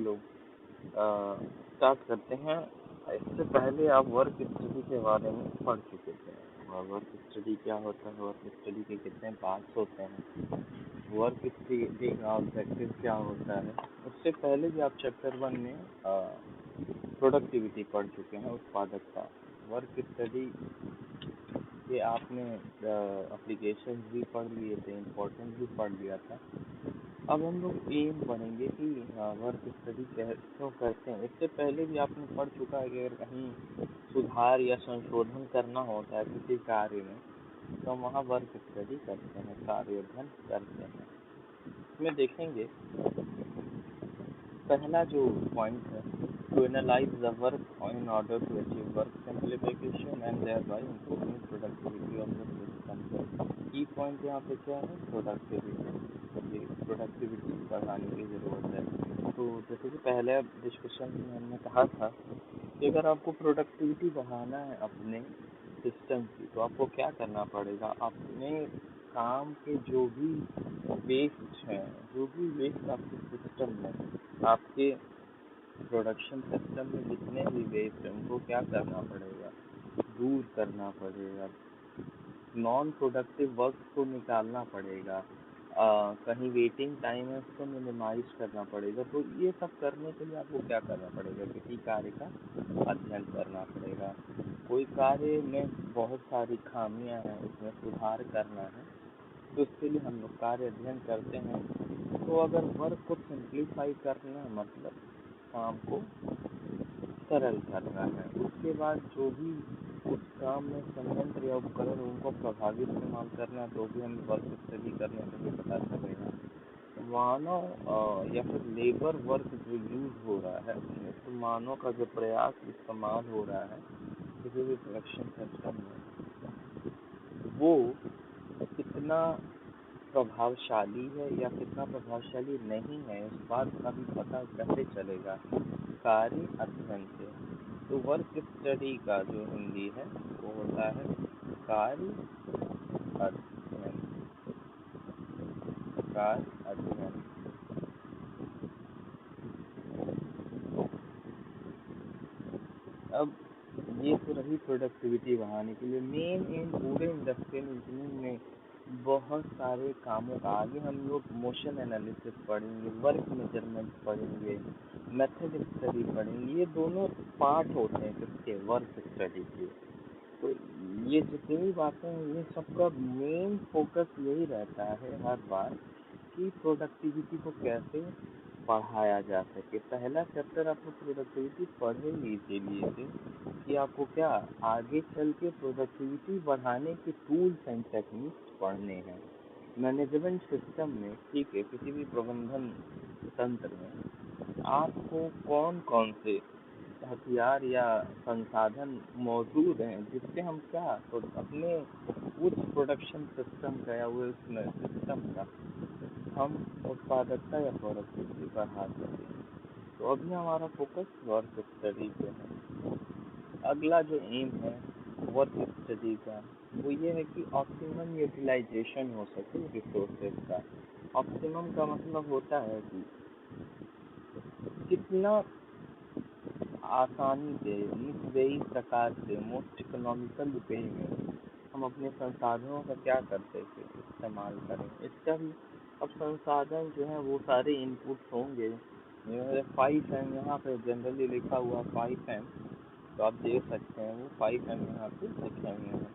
चलो स्टार्ट करते हैं। इससे पहले आप वर्क स्टडी के बारे में पढ़ चुके थे और वर्क स्टडी क्या होता है, वर्क स्टडी के कितने पार्ट्स होते हैं, वर्क स्टडी का ऑब्जेक्टिव क्या होता है। उससे पहले भी आप चैप्टर 1 में प्रोडक्टिविटी पढ़ चुके हैं, उत्पादकता। वर्क स्टडी के आपने एप्लीकेशन भी पढ़ लिए थे, इम्पोर्टेंस भी पढ़ लिया था। अब हम लोग एम पढ़ेंगे कि वर्क स्टडी क्यों करते हैं। इससे पहले भी आपने पढ़ चुका है कि अगर कहीं सुधार या संशोधन करना होता है किसी कार्य में तो हम वहाँ वर्क स्टडी करते हैं, कार्य अध्ययन करते हैं। इसमें देखेंगे पहला जो पॉइंट है, to analyse the work in order to achieve work simplification and thereby improving productivity of the system. Key point यहाँ पे क्या है, प्रोडक्टिविटी। प्रोडक्टिविटी बढ़ाने की ज़रूरत है। तो जैसे कि पहले डिस्कशन में हमने कहा था कि अगर आपको प्रोडक्टिविटी बढ़ाना है अपने सिस्टम की तो आपको क्या करना पड़ेगा, अपने काम के जो भी वेस्ट हैं, जो भी वेस्ट आपके सिस्टम में, आपके प्रोडक्शन सिस्टम में जितने भी वेस्ट हैं उनको क्या करना पड़ेगा, दूर करना पड़ेगा। नॉन प्रोडक्टिव वर्क को निकालना पड़ेगा, कहीं वेटिंग टाइम है उसको मिनिमाइज करना पड़ेगा। तो ये सब करने के लिए आपको क्या करना पड़ेगा, किसी कार्य का अध्ययन करना पड़ेगा। कोई कार्य में बहुत सारी खामियां हैं, उसमें सुधार करना है, तो उसके लिए हम लोग कार्य अध्ययन करते हैं। तो अगर वर्क को सिंप्लीफाई करना मतलब काम को सरल करना है, उसके बाद जो भी उस काम में संयंत्र या उपकरण उनको प्रभावी इस्तेमाल करना है तो भी हम वर्क स्टडी करने से भी पता चलेगा। मानव या फिर लेबर वर्क जो यूज हो रहा है उसमें, तो मानव का जो प्रयास इस्तेमाल हो रहा है किसी भी प्रोडक्शन सिस्टम में, वो कितना प्रभावशाली है या कितना प्रभावशाली नहीं है, इस बात का भी पता कैसे चलेगा, कार्य अध्ययन से। तो वर्क स्टडी का जो हिंदी है वो होता है कार्य अध्ययन। कार्य अध्ययन। अब ये तो रही प्रोडक्टिविटी बढ़ाने के लिए। मेन इन पूरे इंडस्ट्रियल इंजीनियरिंग में बहुत सारे कामों का, आगे हम लोग मोशन एनालिसिस पढ़ेंगे, वर्क मेजरमेंट पढ़ेंगे, मेथड स्टडी पढ़ेंगे। ये दोनों पार्ट होते हैं किसके, वर्क स्टडी के। तो ये जितनी भी बातें हैं ये सबका मेन फोकस यही रहता है हर बार कि प्रोडक्टिविटी को कैसे बढ़ाया जा सके। पहला चैप्टर आपको प्रोडक्टिविटी पढ़ेंगे इसीलिए से कि आपको क्या आगे चल के प्रोडक्टिविटी बढ़ाने के टूल्स एंड टेक्निक्स पढ़ने हैं। मैनेजमेंट सिस्टम में, ठीक है, किसी भी प्रबंधन तंत्र में आपको कौन कौन से हथियार या संसाधन मौजूद हैं जिससे हम क्या तो अपने उस प्रोडक्शन सिस्टम का या उस सिस्टम का हम उत्पादकता या प्रोडक्टिविटी बढ़ा सकें। तो अभी हमारा फोकस वर्क स्टडी पे है। अगला जो एम है वर्क स्टडी का वो ये है कि ऑप्टिमम यूटिलाइजेशन हो सके रिसोर्सेज का। ऑप्टिमम का मतलब होता है कि कितना आसानी से, निस्व्ययी प्रकार से, मोस्ट इकोनॉमिकल वे में हम अपने संसाधनों का क्या करते हैं इस्तेमाल करें। इसका भी अब संसाधन जो है वो सारे इनपुट्स होंगे। 5M यहाँ पे जनरली लिखा हुआ 5M, तो आप देख सकते हैं वो 5M यहाँ पे लिखे हुए हैं।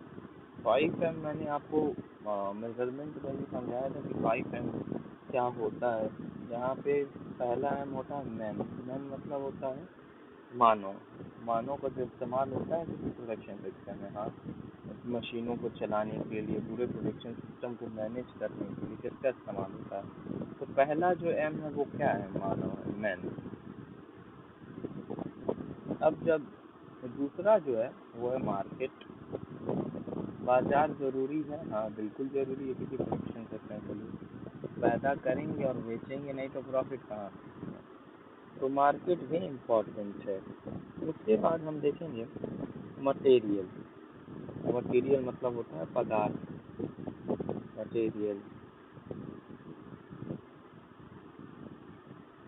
5M मैंने आपको मेजरमेंट में भी समझाया था कि 5M क्या होता है। यहाँ पे पहला M होता है मैन। मैन मतलब होता है मानव का जो इस्तेमाल होता है किसी प्रोडक्शन सिस्टम में। हाँ, मशीनों को चलाने के लिए, पूरे प्रोडक्शन सिस्टम को मैनेज करने के लिए किसका इस्तेमाल होता है। तो पहला जो एम है वो क्या है, मानव है, मैन। अब जब दूसरा जो है वो है मार्केट। बाजार जरूरी है, हाँ बिल्कुल जरूरी है किसी प्रोडक्शन सिस्टम के लिए। पैदा करेंगे और बेचेंगे नहीं तो प्रॉफिट कहाँ, तो मार्केट भी इम्पोर्टेंट है। उसके बाद हम देखेंगे मटेरियल। मटेरियल मतलब होता है पदार्थ, मटेरियल।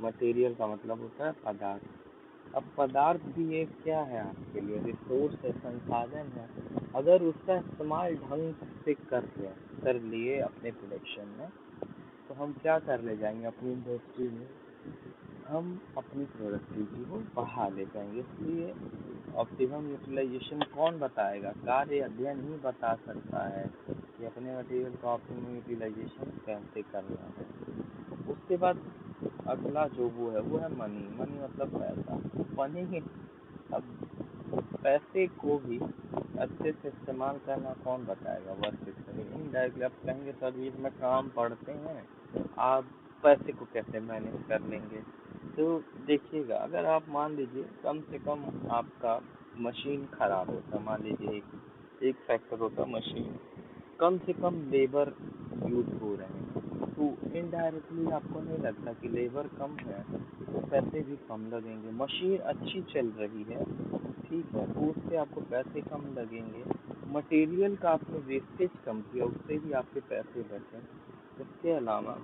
मटेरियल का मतलब होता है पदार्थ। अब पदार्थ भी एक क्या है आपके लिए, रिसोर्स है, संसाधन है। अगर उसका इस्तेमाल ढंग से कर लिए अपने प्रोडक्शन में, तो हम क्या कर ले जाएंगे अपनी इंडस्ट्री में, हम अपनी प्रोडक्टिविटी को बढ़ा ले जाएंगे। इसलिए ऑप्टिमम यूटिलाइजेशन कौन बताएगा, कार्य अध्ययन ही बता सकता है कि अपने मटेरियल का ऑप्टिमम यूटिलाइजेशन कैसे करना है। उसके बाद अगला जो वो है मनी। मनी मतलब पैसा। मनी, अब पैसे को भी अच्छे से इस्तेमाल करना कौन बताएगा, वर्क स्टडी। इनडायरेक्टली आप कहेंगे सर ये में काम पढ़ते हैं, आप पैसे को कैसे मैनेज कर लेंगे। तो देखिएगा, अगर आप मान लीजिए कम से कम आपका मशीन खराब होता, मान लीजिए एक फैक्टर होता मशीन, कम से कम लेबर यूज हो रहे हैं, तो इनडायरेक्टली आपको नहीं लगता कि लेबर कम है तो पैसे भी कम लगेंगे। मशीन अच्छी चल रही है, ठीक है, तो उससे आपको पैसे कम लगेंगे। मटेरियल का आपने वेस्टेज कम किया, उससे भी आपके पैसे बचे। इसके अलावा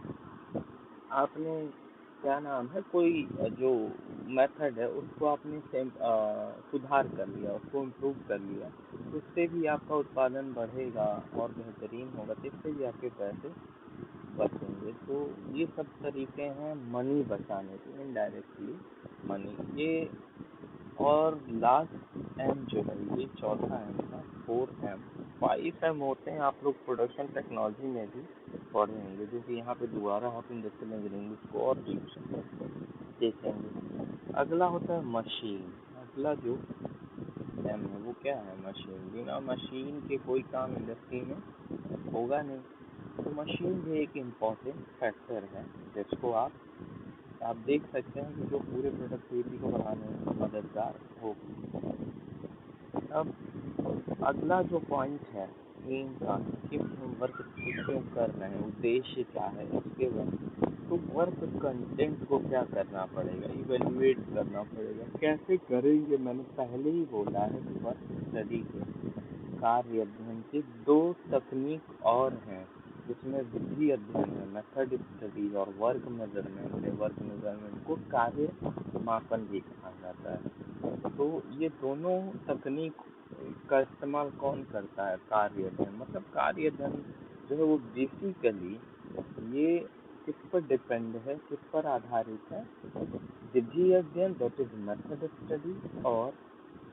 आपने क्या नाम है, कोई जो मेथड है उसको आपने सुधार कर लिया, उसको इम्प्रूव कर लिया, तो उससे भी आपका उत्पादन बढ़ेगा और बेहतरीन होगा, तो इससे भी आपके पैसे बचेंगे। तो ये सब तरीके हैं मनी बचाने के, इनडायरेक्टली मनी। ये और लास्ट एम जो है, ये चौथा एम था, 4M। 5M होते हैं, आप लोग प्रोडक्शन टेक्नोलॉजी में भी पढ़ेंगे, जो कि यहाँ पे दोबारा आप इंडस्ट्रियल इंजीनियरिंग को और देखेंगे। अगला होता है मशीन। अगला जो एम है वो क्या है, मशीन। बिना मशीन के कोई काम इंडस्ट्री में होगा नहीं, तो मशीन भी एक इम्पॉर्टेंट फैक्टर है जिसको आप देख सकते हैं कि जो पूरे प्रोडक्टिविटी को बढ़ाने में मददगार होगी। अब अगला जो पॉइंट है एम का, कि हम वर्क क्यों कर रहे हैं, उद्देश्य क्या है उसके बाद, तो वर्क कंटेंट को क्या करना पड़ेगा, इवेल्युएट करना पड़ेगा। कैसे करेंगे, मैंने पहले ही बोला है कि वर्क स्टडी के कार्य अध्ययन की दो तकनीक और हैं, जिसमें विधि अध्ययन है, मेथड स्टडी, और वर्क मेजरमेंट है। वर्क मेजरमेंट को कार्य मापन भी कहा जाता है। तो ये दोनों तकनीक का इस्तेमाल कौन करता है, कार्य अध्ययन। मतलब कार्य अध्ययन जो है वो बेसिकली ये किस पर डिपेंड है, किस पर आधारित है, विधि अध्ययन दैट इज मेथड स्टडी, और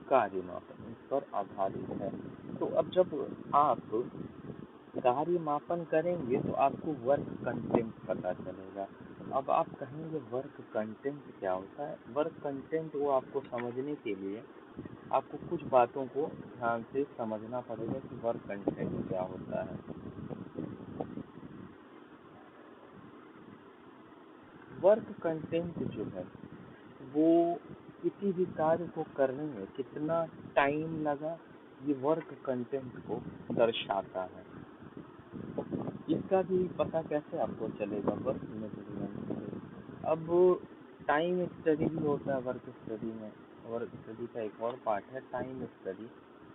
कार्य मापन इस पर आधारित है। तो अब जब आप कार्य मापन करेंगे तो आपको वर्क कंटेंट पता चलेगा। अब आप कहेंगे वर्क कंटेंट क्या होता है। वर्क कंटेंट वो आपको समझने के लिए आपको कुछ बातों को ध्यान से समझना पड़ेगा कि वर्क कंटेंट क्या होता है। वर्क कंटेंट जो है वो किसी भी कार्य को करने में कितना टाइम लगा, ये वर्क कंटेंट को दर्शाता है। इसका भी पता कैसे आपको चलेगा, वर्क मेजरमेंट से। अब टाइम स्टडी भी होता है वर्क स्टडी में। वर्क स्टडी का एक और पार्ट है टाइम स्टडी।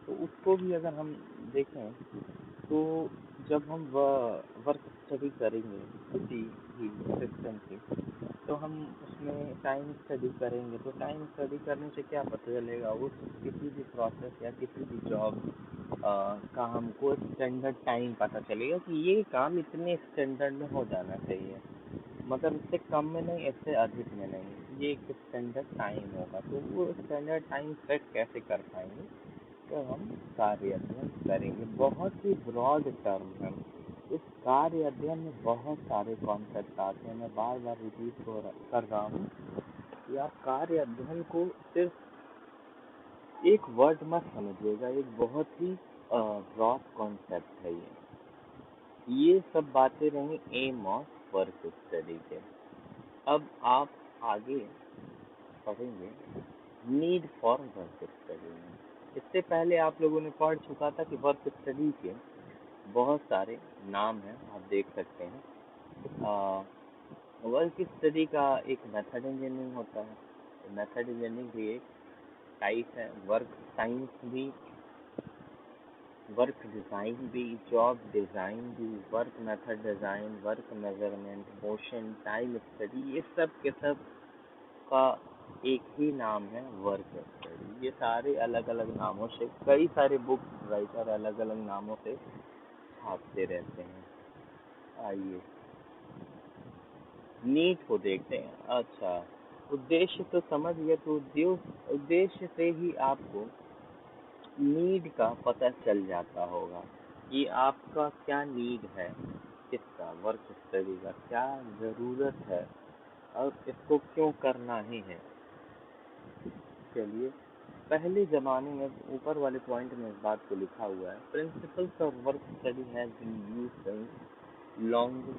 तो उसको भी अगर हम देखें, तो जब हम वर्क स्टडी करेंगे किसी भी सिस्टम की, तो हम उसमें टाइम स्टडी करेंगे। तो टाइम स्टडी करने से क्या पता चलेगा, उस किसी भी प्रोसेस या किसी भी जॉब का हमको स्टैंडर्ड टाइम पता चलेगा कि ये काम इतने स्टैंडर्ड में हो जाना चाहिए, मगर इससे कम में नहीं, इससे अधिक में नहीं, ये एक स्टैंडर्ड टाइम होगा। तो वो स्टैंडर्ड टाइम सेट कैसे कर पाएंगे, तो हम कार्य अध्ययन करेंगे। बहुत ही ब्रॉड टर्म है। इस कार्य अध्ययन में बहुत सारे कॉन्सेप्ट आते हैं। मैं बार बार रिपीट कर रहा हूँ कि आप कार्य अध्ययन को सिर्फ एक वर्ड मत समझिएगा, एक बहुत ही ब्रॉड कॉन्सेप्ट है ये सब बातें रही एम ऑफ वर्क स्टडी के। अब आप आगे पढ़ेंगे नीड फॉर वर्क स्टडी में। इससे पहले आप लोगों ने पढ़ चुका था कि वर्क स्टडी के बहुत सारे नाम हैं, आप देख सकते हैं। वर्क स्टडी का एक मेथड इंजीनियरिंग होता है, मेथड इंजीनियरिंग भी एक टाइप है। वर्क साइंस भी, वर्क डिज़ाइन भी, जॉब डिज़ाइन भी, work method design, work measurement, motion, time study, ये सब के सब का एक ही नाम है वर्क स्टडी। ये सारे अलग अलग नामों से, कई सारे बुक राइटर अलग अलग नामों से छापते रहते हैं। आइए नीड को देखते हैं। अच्छा, उद्देश्य तो समझ गए, तो उद्देश्य से ही आपको नीड का पता चल जाता होगा कि आपका क्या नीड है, किसका, वर्क स्टडी का क्या ज़रूरत है और इसको क्यों करना ही है। चलिए, पहले ज़माने में ऊपर वाले पॉइंट में इस बात को लिखा हुआ है, principles of work study has been used since long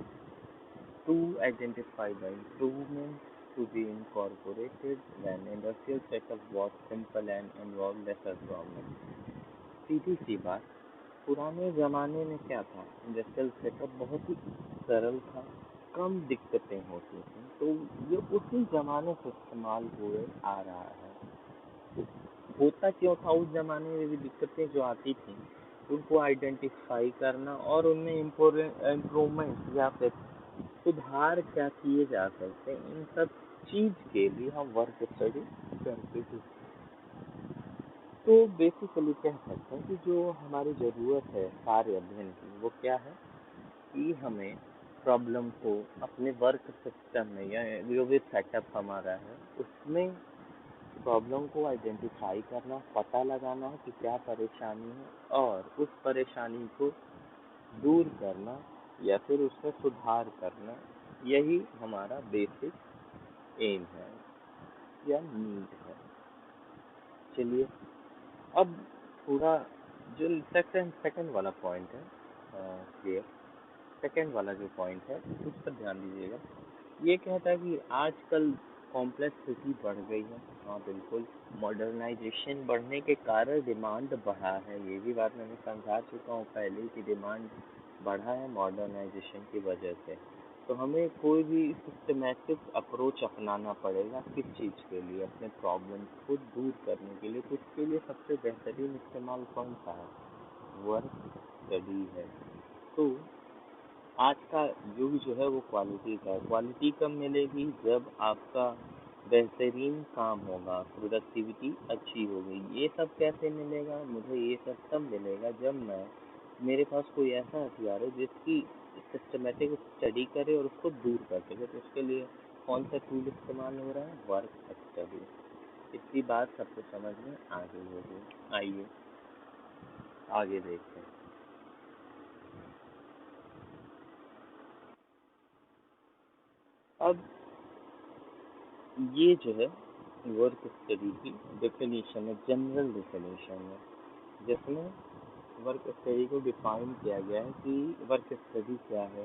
to identify the improvements to be incorporated when industrial setup was simple and involved lesser problems। सीधी सी बात, पुराने ज़माने में क्या था, इंडस्ट्रियल सेटअप बहुत ही सरल था, कम दिक्कतें होती थी, तो ये उसी ज़माने से इस्तेमाल हुए आ रहा है। होता क्यों था, उस ज़माने में भी दिक्कतें जो आती थी उनको आइडेंटिफाई करना और उनमें इम्प्रूवमेंट या फिर सुधार क्या किए जा सकते हैं, इन सब चीज़ के लिए हम वर्क स्टडी करते थे। तो बेसिकली कह सकते हैं कि जो हमारी ज़रूरत है कार्य अध्ययन की, वो क्या है कि हमें प्रॉब्लम को अपने वर्क सिस्टम में या जो भी सेटअप हमारा है उसमें प्रॉब्लम को आइडेंटिफाई करना, पता लगाना है कि क्या परेशानी है और उस परेशानी को दूर करना या फिर उसमें सुधार करना, यही हमारा बेसिक एम है या नीड है। चलिए, अब थोड़ा जो सेकंड वाला पॉइंट है, क्लियर, सेकंड वाला जो पॉइंट है उस पर ध्यान दीजिएगा। ये कहता है कि आजकल कॉम्प्लेक्सिटी बढ़ गई है। हाँ बिल्कुल, मॉडर्नाइजेशन बढ़ने के कारण डिमांड बढ़ा है, ये भी बात मैंने समझा चुका हूँ पहले कि डिमांड बढ़ा है मॉडर्नाइजेशन की वजह से। तो हमें कोई भी सिस्टमेटिक अप्रोच अपनाना पड़ेगा, किस चीज़ के लिए, अपने प्रॉब्लम को दूर करने के लिए। तो इसके लिए सबसे बेहतरीन इस्तेमाल कौन सा है, वर्क स्टडी है। तो आज का युग जो है वो क्वालिटी का है। क्वालिटी कब मिलेगी, जब आपका बेहतरीन काम होगा, प्रोडक्टिविटी अच्छी होगी। ये सब कैसे मिलेगा, मुझे ये सब तब मिलेगा जब मेरे पास कोई ऐसा हथियार है जिसकी सिस्टमेटिक स्टडी करे और उसको दूर कर सके। तो उसके लिए कौन सा टूल इस्तेमाल हो रहा है, वर्क स्टडी। इतनी बात सबको समझ में आ गई होगी। आइए आगे देखते हैं। अब ये जो है वर्क स्टडी की डेफिनेशन है, जनरल डेफिनेशन है, जिसमें वर्क स्टडी को डिफाइन किया गया है कि वर्क स्टडी क्या है।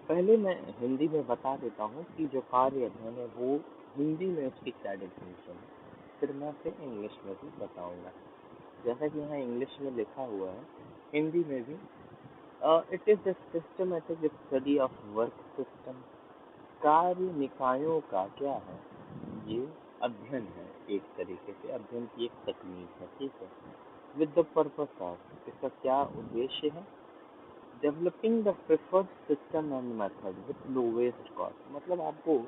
पहले मैं हिंदी में बता देता हूँ कि जो कार्य अध्ययन है वो हिंदी में उसकी क्या डेफिनेशन है, फिर मैं उसे इंग्लिश में भी बताऊँगा। जैसा कि यहाँ इंग्लिश में लिखा हुआ है, हिंदी में भी it is the systematic study of work system. कार्य निकायों का क्या है, ये अध्ययन है, एक तरीके से अध्ययन की एक तकनीक है, ठीक है। विद द पर्पस ऑफ, इसका क्या उद्देश्य है, developing the preferred system and method with lowest cost. मतलब आपको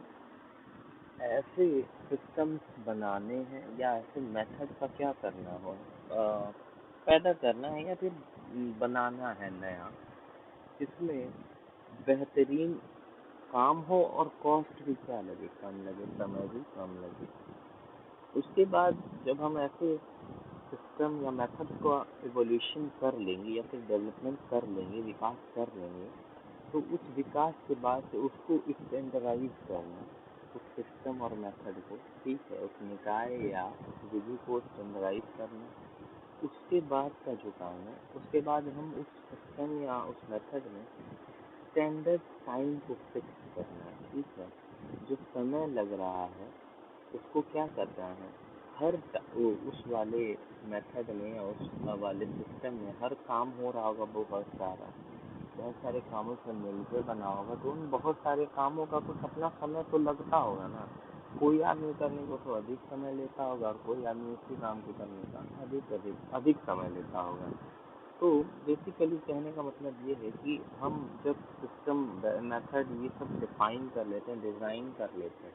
ऐसे सिस्टम्स बनाने हैं या ऐसे मेथड का क्या करना हो, पैदा करना है या फिर बनाना है नया, जिसमें बेहतरीन काम हो और कॉस्ट भी क्या लगे, कम लगे, समय भी कम लगे। उसके बाद जब हम ऐसे सिस्टम या मेथड का इवोल्यूशन कर लेंगे या फिर डेवलपमेंट कर लेंगे, विकास कर लेंगे, तो उस विकास के बाद से उसको स्टैंडर्डाइज करना, उस सिस्टम और मेथड को, ठीक है, उस निकाय या उस विधि को स्टैंडर्डाइज करना। उसके बाद का जो काम है, उसके बाद हम उस सिस्टम या उस मेथड में स्टैंडर्ड टाइम को फिक्स करना है, ठीक है। जो समय लग रहा है उसको क्या करना है, हर उस वाले मेथड में या उस वाले सिस्टम में हर काम हो रहा होगा, बहुत सारे कामों से मिलकर बना होगा, तो उन बहुत सारे कामों का कुछ अपना समय तो लगता होगा ना। कोई आदमी करने को तो अधिक समय लेता होगा और कोई आदमी उसी काम को करने का अधिक समय लेता होगा। तो बेसिकली कहने का मतलब ये है कि हम जब सिस्टम मेथड ये सब डिफाइन कर लेते हैं, डिज़ाइन कर लेते हैं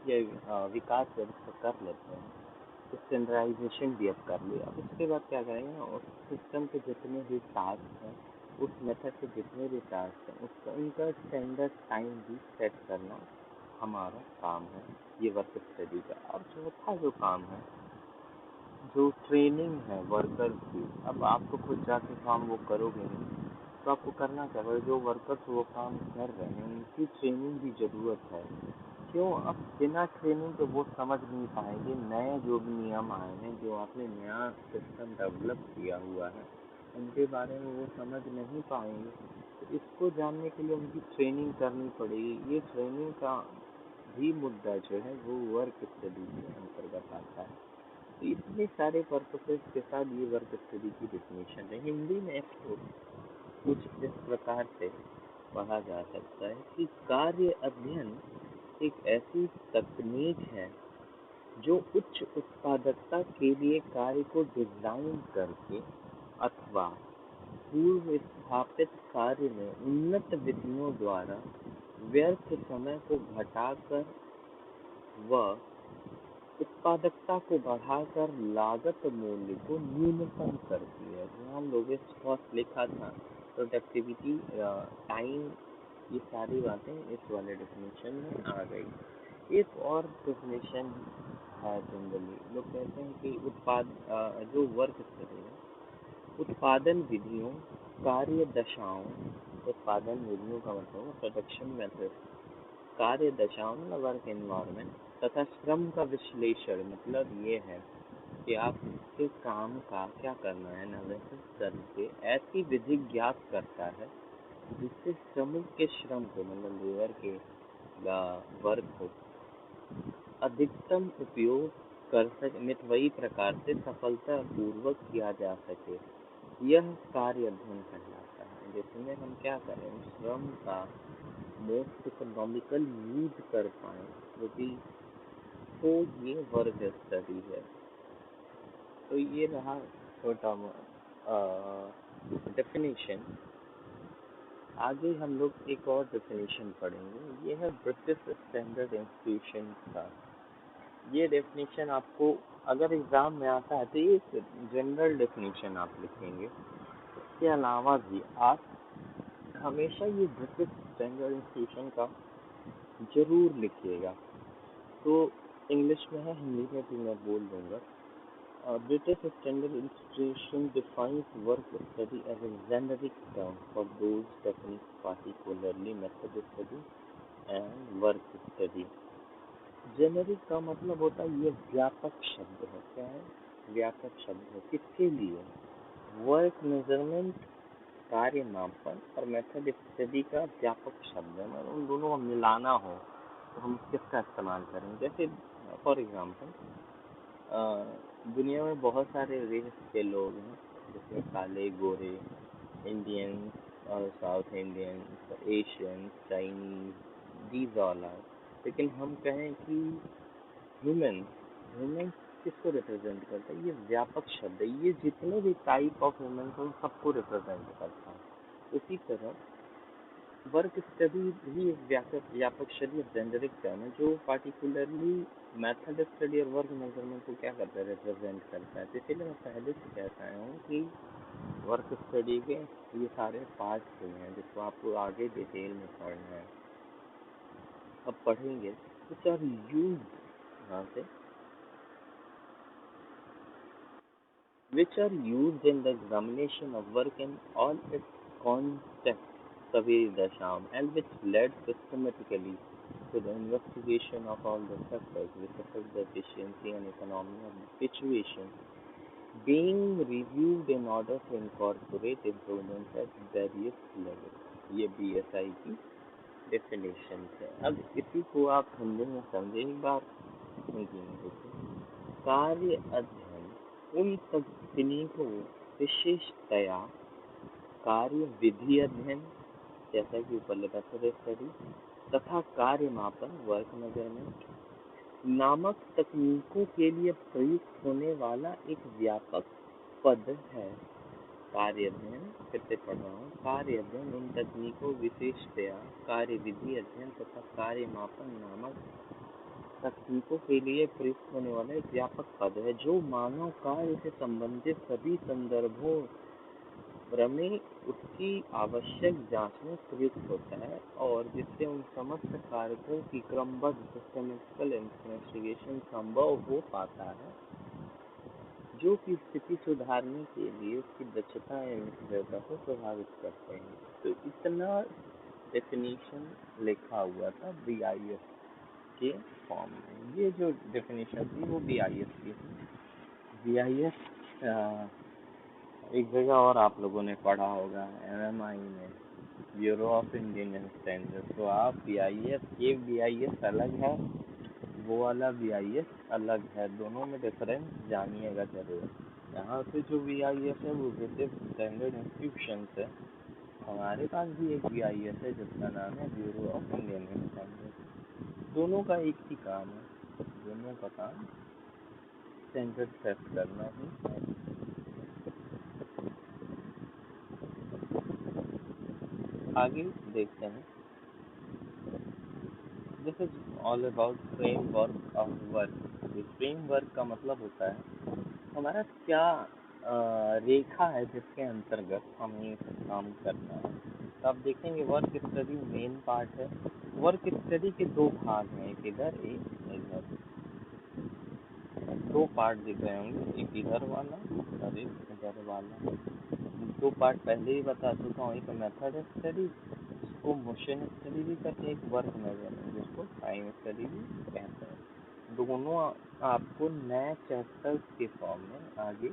या विकास व्यवस्था कर लेते हैं, स्टैंडर्डाइजेशन भी अब कर लिया, अब उसके बाद क्या करेंगे ना, उस सिस्टम के जितने भी टास्क हैं, उस मेथड के जितने भी टास्क हैं, उसका उनका स्टैंडर्ड टाइम भी सेट करना हमारा काम है, ये वर्क स्टडी का। अब चौथा जो काम है, जो ट्रेनिंग है वर्कर्स की, अब आप तो खुद जाके काम वो करोगे नहीं, तो आपको करना क्या है, जो वर्कर्स वो काम कर रहे हैं उनकी ट्रेनिंग की ज़रूरत है। क्यों? अब बिना ट्रेनिंग के वो समझ नहीं पाएंगे नए जो भी नियम आए हैं, जो आपने नया सिस्टम डेवलप किया हुआ है, उनके बारे में वो समझ नहीं पाएंगे। तो इसको जानने के लिए उनकी ट्रेनिंग करनी पड़ेगी। ये ट्रेनिंग का भी मुद्दा जो है वो वर्क स्टडी के अंतर्गत आता है। तो इतने सारे पर्पसेस के साथ ये वर्क स्टडी की डेफिनेशन है। हिंदी में इसको कुछ इस प्रकार से पढ़ा जा सकता है कि कार्य अध्ययन एक ऐसी तकनीक है जो उच्च उत्पादकता के लिए कार्य को डिजाइन करके अथवा पूर्व स्थापित कार्य में उन्नत विधियों द्वारा व्यर्थ समय को घटाकर व उत्पादकता को बढ़ाकर लागत मूल्य को न्यूनतम करती है। जहाँ लोवेस्ट कॉस्ट लिखा था, प्रोडक्टिविटी, टाइम, ये सारी बातें इस वाले डेफिनेशन में आ गई। एक और डेफिनेशन है, जनरली लोग कहते हैं कि जो वर्क स्टडी है, उत्पादन विधियों, कार्य दशाओं, उत्पादन विधियों का मतलब प्रोडक्शन मेथड, कार्य दशाओं मतलब वर्क एनवायरनमेंट, तथा श्रम का विश्लेषण मतलब ये है कि आपके काम का क्या करना है, एनालिसिस करके ऐसी विधि ज्ञात करता है जिससे श्रमिक के श्रम को मतलब लेबर के वर्क को अधिकतम उपयोग कर सके, मितव्ययी प्रकार से सफलता पूर्वक किया जा सके। यह कार्य अध्ययन कहलाता है, जिसमें हम क्या करें, श्रम का मोस्ट इकोनॉमिकल यूज कर पाए, क्योंकि तो ये वर्क स्टडी है। तो ये रहा छोटा डेफिनेशन। आगे हम लोग एक और डेफिनेशन पढ़ेंगे, ये है ब्रिटिश स्टैंडर्ड इंस्टीट्यूशन का। ये डेफिनेशन आपको अगर एग्जाम में आता है तो ये जनरल डेफिनेशन आप लिखेंगे, इसके अलावा भी आप हमेशा ये ब्रिटिश स्टैंडर्ड इंस्टीट्यूशन का जरूर लिखिएगा। तो इंग्लिश में है, हिंदी में भी मैं बोल दूंगा। British Standard Institution defines work study as a generic term for those techniques, particularly method study and work study. Generic का मतलब होता है, ये व्यापक शब्द है। क्या है? व्यापक शब्द है। किसके लिए? वर्क मेजरमेंट, कार्य मापन, और मेथड स्टडी का व्यापक शब्द है। मतलब उन दोनों को मिलाना हो तो हम किसका इस्तेमाल करें? जैसे फॉर एग्जाम्पल, दुनिया में बहुत सारे रेस के लोग हैं, जैसे काले, गोरे, इंडियंस और South Indians, Asian, Chinese, these all are. लेकिन हम कहें कि ह्यूमन, ह्यूमन किसको रिप्रेजेंट करता है? ये व्यापक शब्द है, ये जितने भी टाइप ऑफ ह्यूमन हैं सबको रिप्रेजेंट करता है। इसी तरह वर्क स्टडी भी एक व्यापक शब्द, जेंडरिक टर्म है, जो पार्टिकुलरली मेथड स्टडी और वर्क मेजरमेंट को क्या करता है? रिप्रेजेंट करता है। तो इसीलिए मैं पहले से कहता हूँ कि वर्क स्टडी के ये सारे पार्ट्स हुए हैं, जिसको आपको आगे डिटेल में पढ़ना है। अब पढ़ेंगे which are used, यहाँ से, which are used in the examination of work in all its contexts, सभी दशाओं, and which led systematically to the investigation of all the factors which affect the efficiency and economy of the situation, being reviewed in order to incorporate improvements at various levels. ये BSI की definition है। अब इसी को आप हिंदी में समझे, एक बार हिंदी में देखिए। कार्य अध्ययन उन तकनीकों, विशेषतया कार्य विधि अध्ययन, जैसा कि ऊपर लिखा स्टडी, तथा कार्य मापन, वर्क मेजरमेंट नामक तकनीकों के लिए प्रयुक्त होने वाला एक व्यापक पद है। कार्य अध्ययन फिर से पढ़ रहा हूँ। कार्य अध्ययन उन तकनीकों विशेषतया कार्य विधि अध्ययन तथा कार्य मापन नामक तकनीकों के लिए प्रयुक्त होने वाला एक व्यापक पद है जो मानव कार्य से संबंधित सभी संदर्भों में उसकी आवश्यक जांच में प्रयुक्त होता है और जिससे उन समस्त कारकों की क्रमबद्ध सिस्टमेटिकल इन्वेस्टिगेशन संभव हो पाता है जो कि स्थिति सुधारने के लिए उसकी दक्षता एवं स्थिरता को प्रभावित करते हैं। तो इतना डेफिनेशन लिखा हुआ था BIS के फॉर्म में। ये जो डेफिनेशन थी वो BIS की थी। BIS एक जगह और आप लोगों ने पढ़ा होगा MMI में, ब्यूरो ऑफ इंडियन स्टैंडर्ड। तो आप BIS, ये BIS अलग है, वो वाला BIS अलग है, दोनों में डिफरेंस जानिएगा जरूर। यहाँ पे जो BIS है वो ब्रिटिश स्टैंडर्ड इंस्टीट्यूशन है। हमारे पास भी एक BIS है जिसका नाम है ब्यूरो ऑफ इंडियन स्टैंडर्ड। दोनों का एक ही काम है, दोनों का काम स्टैंडर्ड सेट करना ही है। आगे देखते हैं। This is all about framework of work. इस फ्रेमवर्क का मतलब होता है हमारा क्या रेखा है जिसके अंतर्गत हमें काम करना है। तो आप देखेंगे वर्क स्टडी मेन पार्ट है। वर्क स्टडी के दो भाग हैं, एक इधर एक इधर, दो पार्ट दिख रहे होंगे, एक इधर वाला और एक इधर वाला। दो पार्ट पहले ही बता चुका हूँ, एक मेथड स्टडी जिसको मोशन स्टडी भी कहते हैं, एक वर्क मेजरमेंट जिसको टाइम स्टडी भी कहते हैं। दोनों आपको नए चैप्टर्स के फॉर्म में आगे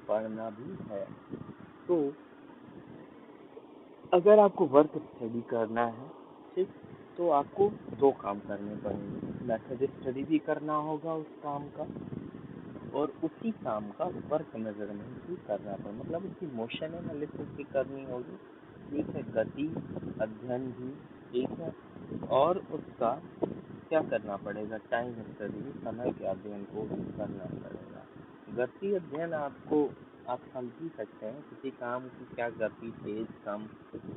पढ़ना भी है। तो अगर आपको वर्क स्टडी करना है, ठीक, तो आपको दो काम करने पड़ेंगे। मेथड स्टडी भी करना होगा उस काम का और उसी काम का वर्क मेजरमेंट भी करना पड़ेगा, मतलब उसकी मोशन एनालिसिस भी करनी होगी, ठीक है, गति अध्ययन भी, ठीक है, और उसका क्या करना पड़ेगा, टाइम स्टडी, समय के अध्ययन को भी करना पड़ेगा। गति अध्ययन आपको आप समझ ही सकते हैं, किसी काम की क्या गति, तेज कम,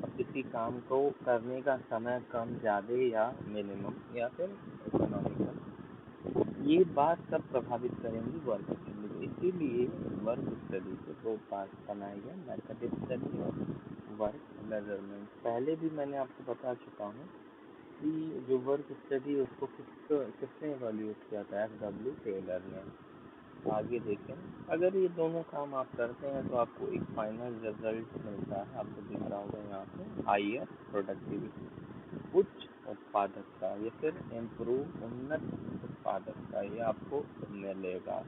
और किसी काम को करने का समय कम, ज़्यादा या मिनिमम या फिर इकोनॉमिकल, ये बात सब प्रभावित करेंगी वर्क स्टडी को। इसीलिए वर्क स्टडी के दो पार्ट बनाए गए, मेथड स्टडी और वर्क मेजरमेंट। पहले भी मैंने आपको बता चुका हूँ कि जो वर्क स्टडी उसको किसने इवैल्यूएट किया था, FW टेलर ने। आगे देखें, अगर ये दोनों काम आप करते हैं तो आपको एक फाइनल रिजल्ट मिलता है। आपको दिख रहा होगा यहाँ पे हायर प्रोडक्टिविटी, उच्च उत्पादकता या फिर इम्प्रूव, उन्नत उत्पादकता, ये आपको मिलेगा।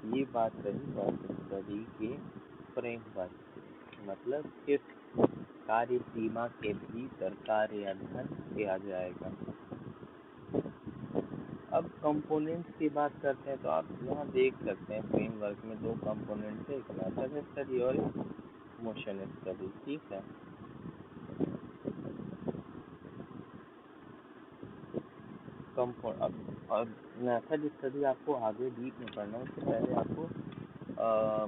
ये बात रही वर्क स्टडी के फ्रेमवर्क की, मतलब किस कार्य सीमा के भीतर कार्य अध्ययन किया जाएगा। अब कंपोनेंट्स की बात करते हैं तो आप यहाँ देख सकते हैं फ्रेमवर्क में दो कंपोनेंट्स है, एक मेथड स्टडी और एक मोशन स्टडी, ठीक है। अब मेथड स्टडी आपको आगे डीप में पढ़ना है, उससे पहले आपको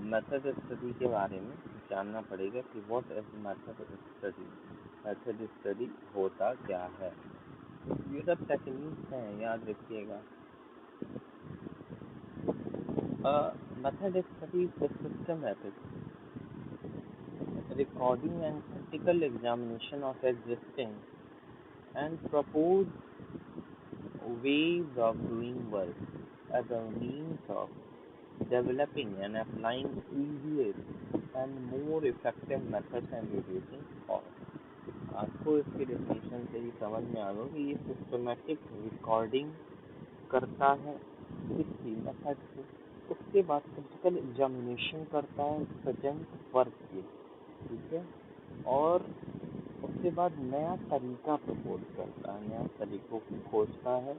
मेथड स्टडी के बारे में जानना पड़ेगा कि what is method study. Method study होता क्या है, ये सब टेक्निक्स हैं, याद रखिएगा। Method study is the systematic recording and critical examination of existing and proposed ways of doing work as a means of developing and applying easier and more effective methods and reducing cost. आपको इसकी definition से ही समझ में आ गया कि ये systematic recording करता है किसकी, मेथड की। उसके बाद क्रिटिकल एग्जामिनेशन करता है प्रेजेंट वर्क की, ठीक है, और उसके बाद नया तरीका प्रपोज करता है, नया तरीकों को खोजता है।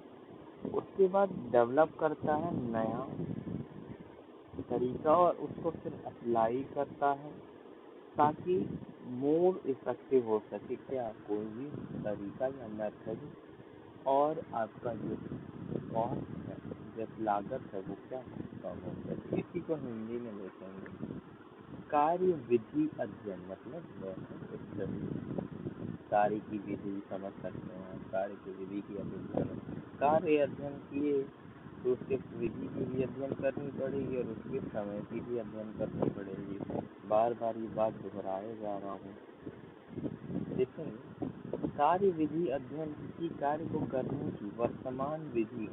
उसके बाद डेवलप करता है नया तरीका और उसको फिर अप्लाई करता है ताकि मोर इफेक्टिव हो सके क्या, कोई भी तरीका या मेथड, और आपका जो कॉस्ट है, जो लागत है, वो क्या कम हो सके। इसी को हिंदी में देखेंगे कार्य विधि अध्ययन मतलब स्टडी, कार्य की विधि समझ सकते हैं, कार्य की विधि की अध्ययन, कार्य अध्ययन किए तो उसके विधि की भी अध्ययन करनी पड़ेगी और उसके समय की भी अध्ययन करनी पड़ेगी। बार बार ये बात दोहराए जा रहा हूँ। देखेंगे कार्य विधि अध्ययन किसी कार्य को करने की वर्तमान विधि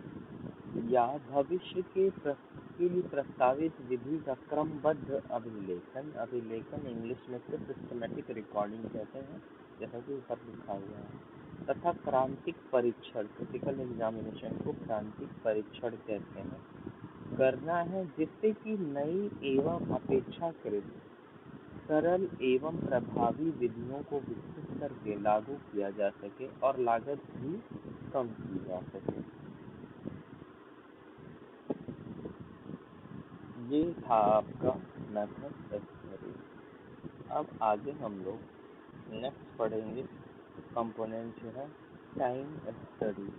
या भविष्य के लिए प्रस्तावित विधि का क्रमबद्ध अभिलेखन, अभिलेखन इंग्लिश में तो सिस्टमेटिक रिकॉर्डिंग कहते हैं, जैसा कि ऊपर लिखा हुआ है, तथा क्रांतिक परीक्षण, क्रिटिकल एग्जामिनेशन को क्रांतिक परीक्षण कहते हैं, करना है जिससे कि नई एवं अपेक्षाकृत सरल एवं प्रभावी विधियों को विकसित करके लागू किया जा सके और लागत भी कम की जा सके। ये था आपका मेथड स्टडी। अब आगे हम लोग नेक्स्ट पढ़ेंगे कंपोनेंट जो है टाइम स्टडी।